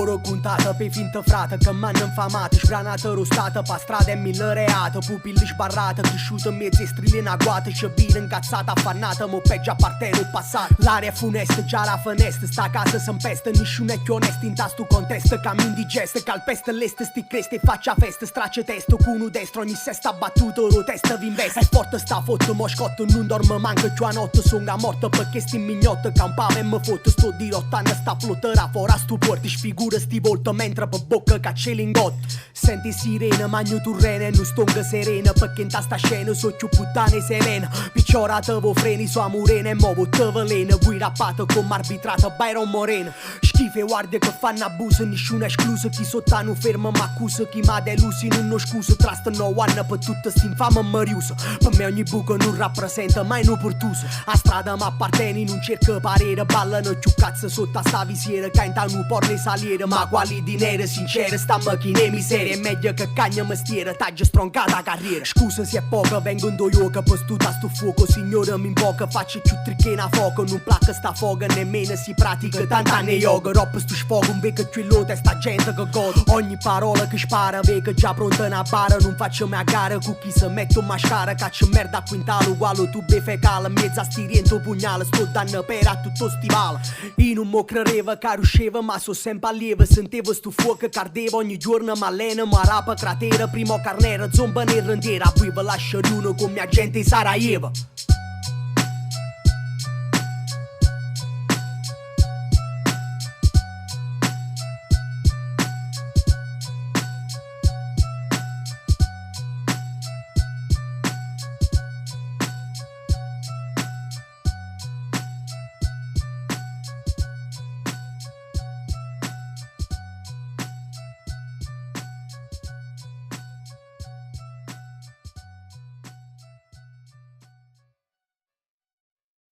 oro contată pe fintă frată, că m-am infamată, șbranată rostată, pa strada e milă reată, pupilli sbarrată, cresciută miezze strile aguată, și bine încazzata, afannata, mo peggio apparteno passato. L'aria funesta, già la finestra, sta casa s'empesta, nessuno è più onesto, in tasto contesto, cammin di gesto, calpesta l'est, sti creste, faccia festa, stracce testo, cuno destro, ogni sesta battuto, rotesta v'investe. È forte sta foto, mo scotto, non dormo manco giù a notte, sono morto perché sti mignotte, campava e mi foto, sto dirottando sta flotterà, fora stu porti, sfigura sti volto, mentre per bocca cacce lingotto. Senti sirena, magno turrene, e non stonga serena, perché in sta scena so più puttane serena. Picciora te vo freni, sua murena, e movo te velena, voi rappato come arbitrata, Byron Morena. Schife guardie che fanno abuso, nessuno è escluso, chi sottano ferma m'accusa, chi m'ha deluso non ho scuso, trust no one per tutta st'infame mariuso. Per me ogni buco non rappresenta mai un opportuso, a strada m'appartieni, non cerca parere, ballano più cazzo sotto a sta visiera, cantano porle saliere, ma quali dinero sincere, sta macchina e miseria, è meglio che cagna mestiere, taglio stroncata carriera. Scusa se è poco, vengo in doioca, per stuta sto fuoco, signore mi imboca, faccio più tricche na foca, non placca sta foga, nemmeno si pratica tant'anni yoga, roba sto sfogo, un vecchio ciellote, sta gente che gode, ogni parola che spara, vecchio già pronta una bara, non faccio mia gara, con chi se metto mascara, caccio merda a quintale, uguale tube fecale, mezza stiriento pugnale, sto danno per a tutto stivale. Io non mo credeva che riusciva, ma so sempre allieva, sentivo sto fuoco che ardeva, ogni giorno m'allena, ma rapa cratera, primo carnera, zomba nel rendiera, poi ve lascio uno con mia gente in Sarajevo.